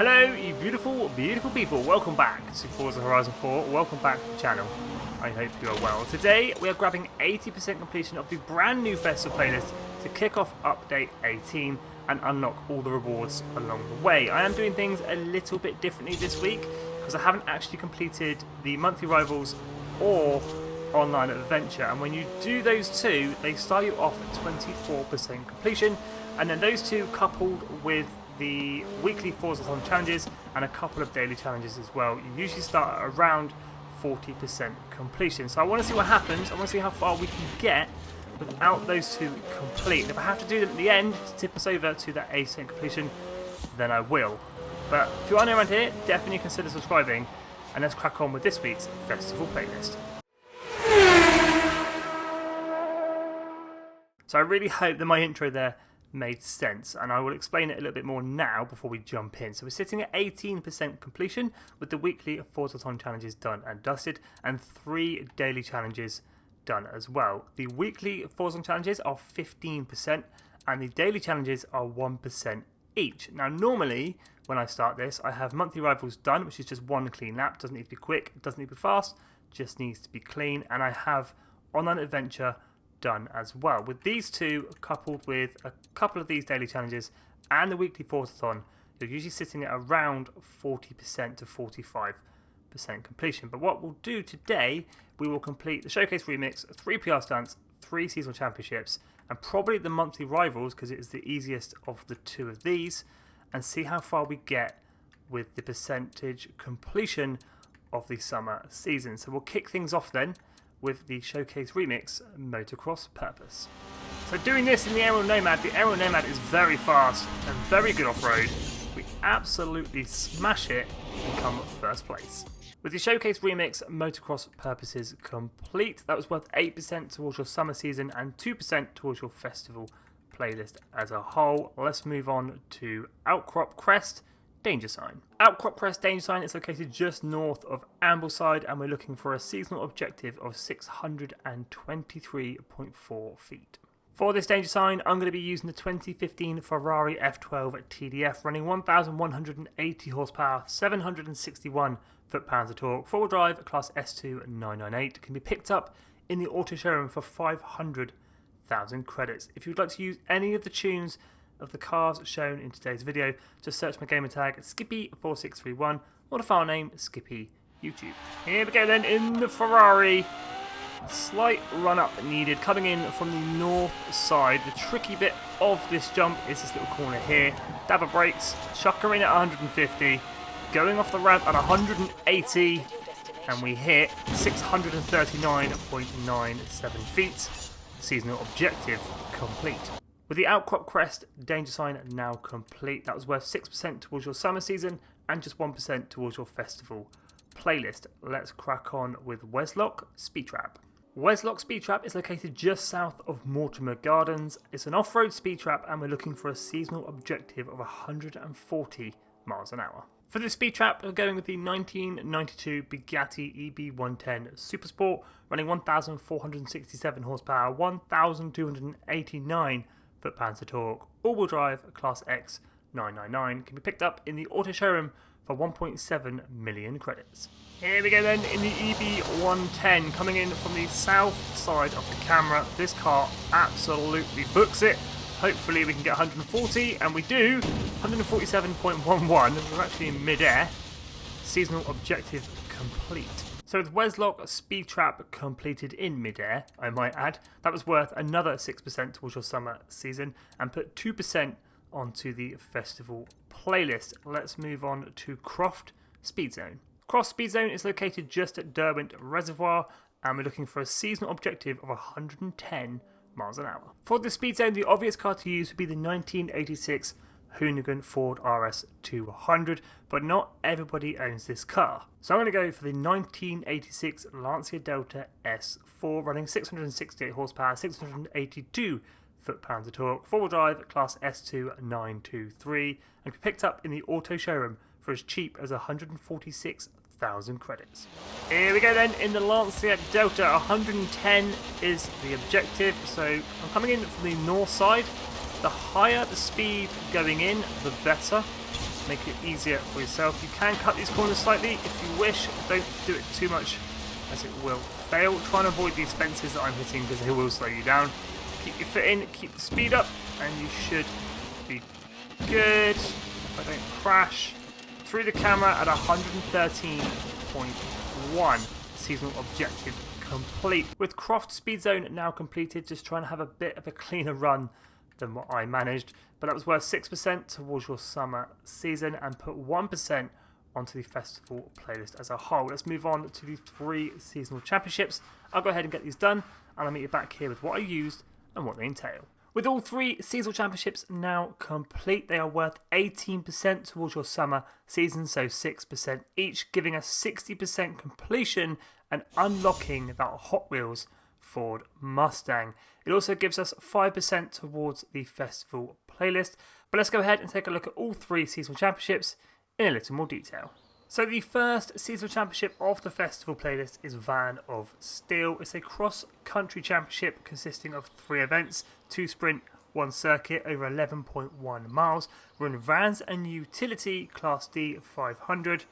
Hello, you beautiful, beautiful people. Welcome back to Forza Horizon 4. Welcome back to the channel. I hope you are well. Today, we are grabbing 80% completion of the brand new Festival playlist to kick off Update 18 and unlock all the rewards along the way. I am doing things a little bit differently this week because I haven't actually completed the monthly rivals or online adventure. And when you do those two, they start you off at 24% completion. And then those two coupled with the weekly FORZA challenges and a couple of daily challenges as well, you usually start at around 40% completion. So I want to see what happens. I want to see how far we can get without those two complete. If I have to do them at the end to tip us over to that 80% completion, then I will. But if you are new around here, definitely consider subscribing, and let's crack on with this week's festival playlist. So I really hope that my intro there made sense, and I will explain it a little bit more now before we jump in. So we're sitting at 18% completion with the weekly FORZA challenges done and dusted, and 3 daily challenges done as well. The weekly FORZA challenges are 15% and the daily challenges are 1% each. Now normally when I start this, I have monthly rivals done, which is just one clean lap. Doesn't need to be quick, doesn't need to be fast, just needs to be clean. And I have online adventure done as well. With these two coupled with a couple of these daily challenges and the weekly FORZA-thon, you're usually sitting at around 40% to 45% completion. But what we'll do today, we will complete the Showcase Remix, 3 PR stunts, 3 seasonal championships, and probably the monthly rivals because it is the easiest of the 2 of these, and see how far we get with the percentage completion of the summer season. So we'll kick things off then with the Showcase Remix Motocross Purpose. So doing this in the Aerial Nomad, the Aerial Nomad is very fast and very good off-road. We absolutely smash it and come first place. With the Showcase Remix Motocross Purposes complete, that was worth 8% towards your summer season and 2% towards your festival playlist as a whole. Let's move on to Outcrop Crest Danger Sign. Outcrop Crest Danger Sign is located just north of Ambleside, and we're looking for a seasonal objective of 623.4 feet. For this danger sign, I'm going to be using the 2015 Ferrari F12 TDF, running 1,180 horsepower, 761 foot-pounds of torque, four-wheel drive, class S2 998, can be picked up in the auto showroom for 500,000 credits. If you'd like to use any of the tunes of the cars shown in today's video, just search my gamer tag Skippy4631 or the file name Skippy YouTube. Here we go then in the Ferrari. Slight run up needed coming in from the north side. The tricky bit of this jump is this little corner here. Dab of brakes, chuck her in at 150, going off the ramp at 180, and we hit 639.97 feet. Seasonal objective complete. With the Outcrop Crest Danger Sign now complete, that was worth 6% towards your summer season and just 1% towards your festival playlist. Let's crack on with Weslock Speed Trap. Weslock Speed Trap is located just south of Mortimer Gardens. It's an off-road speed trap and we're looking for a seasonal objective of 140 miles an hour. For this speed trap, we're going with the 1992 Bugatti EB110 Supersport, running 1,467 horsepower, 1,289 foot-pounds of torque, all-wheel drive, class X 999, can be picked up in the auto showroom for 1.7 million credits. Here we go then in the EB110, coming in from the south side of the camera. This car absolutely books it. Hopefully we can get 140, and we do. 147.11, we're actually in mid-air. Seasonal objective complete. So with Weslock Speed Trap completed in mid-air, I might add, that was worth another 6% towards your summer season and put 2% onto the festival playlist. Let's move on to Croft Speed Zone. Croft Speed Zone is located just at Derwent Reservoir, and we're looking for a seasonal objective of 110 miles an hour. For the Speed Zone, the obvious car to use would be the 1986 Hoonigan Ford RS 200, but not everybody owns this car. So I'm going to go for the 1986 Lancia Delta S4, running 668 horsepower, 682 foot-pounds of torque, four-wheel drive, class S2 923, and be picked up in the auto showroom for as cheap as 146,000 credits. Here we go then in the Lancia Delta. 110 is the objective, so I'm coming in from the north side. The higher the speed going in, the better. make it easier for yourself. You can cut these corners slightly if you wish, don't do it too much as it will fail. Try and avoid these fences that I'm hitting because they will slow you down. Keep your foot in, keep the speed up, and you should be good. If I don't crash. Through the camera at 113.1. Seasonal objective complete. With Croft speed zone now completed, just trying to have a bit of a cleaner run than what I managed. But that was worth 6% towards your summer season and put 1% onto the festival playlist as a whole. Let's move on to the 3 seasonal championships. I'll go ahead and get these done, and I'll meet you back here with what I used and what they entail. With all 3 seasonal championships now complete, they are worth 18% towards your summer season, so 6% each, giving us 60% completion and unlocking that Hot Wheels Ford Mustang. It also gives us 5% towards the festival playlist. But let's go ahead and take a look at all 3 seasonal championships in a little more detail. So the first seasonal championship of the festival playlist is Van of Steel. It's a cross-country championship consisting of 3 events, 2 sprint, 1 circuit over 11.1 miles. We're in Vans and Utility Class D 500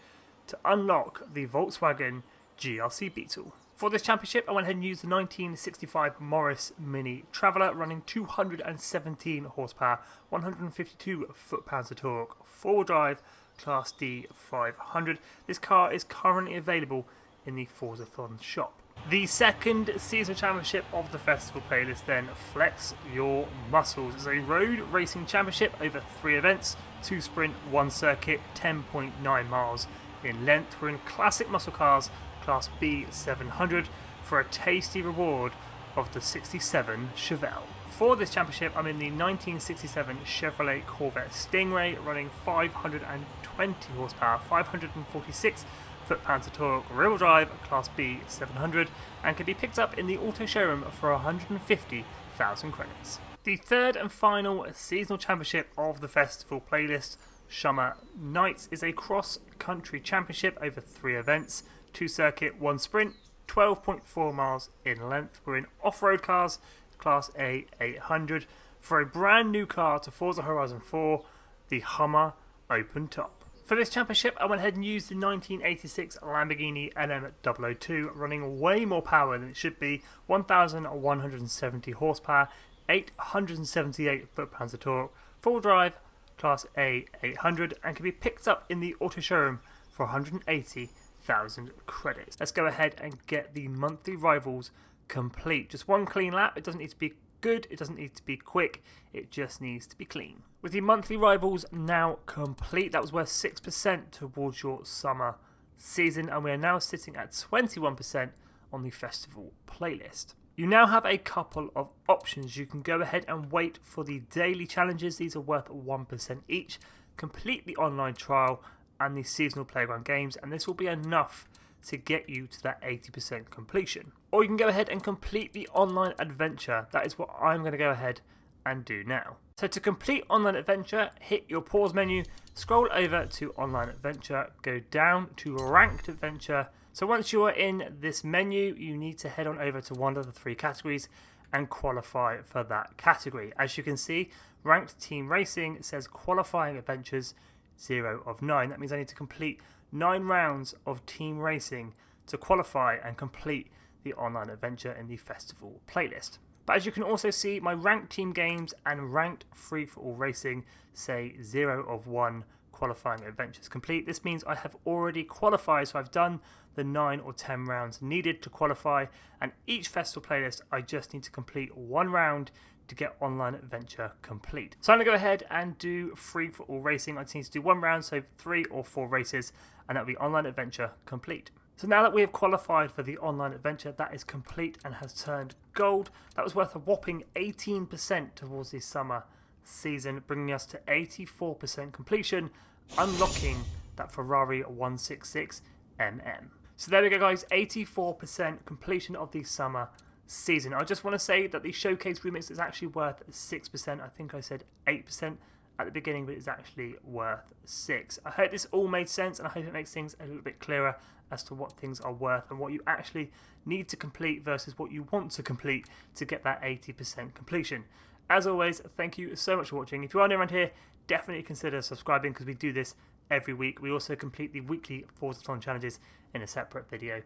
to unlock the Volkswagen GLC Beetle. For this championship, I went ahead and used the 1965 Morris Mini Traveller, running 217 horsepower, 152 foot-pounds of torque, 4-wheel drive, Class D 500. This car is currently available in the FORZA shop. The second seasonal championship of the festival playlist then, Flex Your Muscles. It's a road racing championship over 3 events, 2 sprint, 1 circuit, 10.9 miles in length. We're in classic muscle cars, Class B 700, for a tasty reward of the 67 Chevelle. For this championship, I'm in the 1967 Chevrolet Corvette Stingray, running 520 horsepower, 546 foot-pounds of torque, rear-wheel drive, Class B 700, and can be picked up in the auto showroom for 150,000 credits. The third and final seasonal championship of the festival playlist, Shummer Nights, is a cross-country championship over 3 events, 2 circuit, 1 sprint, 12.4 miles in length. We're in off-road cars, Class A 800, for a brand new car to Forza Horizon 4, the Hummer Open Top. For this championship, I went ahead and used the 1986 Lamborghini LM002, running way more power than it should be, 1,170 horsepower, 878 foot-pounds of torque, full drive, Class A 800, and can be picked up in the auto showroom for 180,000 credits. Let's go ahead and get the monthly rivals complete. Just 1 clean lap. It doesn't need to be good, it doesn't need to be quick, it just needs to be clean. With the monthly rivals now complete, that was worth 6% towards your summer season, and we are now sitting at 21% on the festival playlist. You now have a couple of options. You can go ahead and wait for the daily challenges. These are worth 1% each. Complete the online trial and the seasonal playground games, and this will be enough to get you to that 80% completion. Or you can go ahead and complete the online adventure. That is what I'm going to go ahead and do now. So to complete online adventure, hit your pause menu, scroll over to online adventure, go down to ranked adventure. So once you are in this menu, you need to head on over to one of the 3 categories and qualify for that category. As you can see, ranked team racing says qualifying adventures 0 of 9. That means I need to complete 9 rounds of team racing to qualify and complete the online adventure in the festival playlist. But as you can also see, my ranked team games and ranked free-for-all racing say 0 of 1 qualifying adventures complete. This means I have already qualified, so I've done the 9 or 10 rounds needed to qualify, and each festival playlist I just need to complete 1 round to get online adventure complete. So I'm going to go ahead and do free-for-all racing. I just need to do 1 round, so 3 or 4 races, and that'll be online adventure complete. So now that we have qualified for the online adventure, that is complete and has turned gold. That was worth a whopping 18% towards the summer season, bringing us to 84% completion, unlocking that Ferrari 166mm. So there we go, guys, 84% completion of the summer season. I just want to say that the showcase remix is actually worth 6%. I think I said 8% at the beginning, but it's actually worth 6%. I hope this all made sense, and I hope it makes things a little bit clearer as to what things are worth and what you actually need to complete versus what you want to complete to get that 80% completion. As always, thank you so much for watching. If you are new around here, definitely consider subscribing because we do this every week. We also complete the weekly FORZA challenges in a separate video.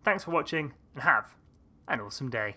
Thanks for watching and have an awesome day.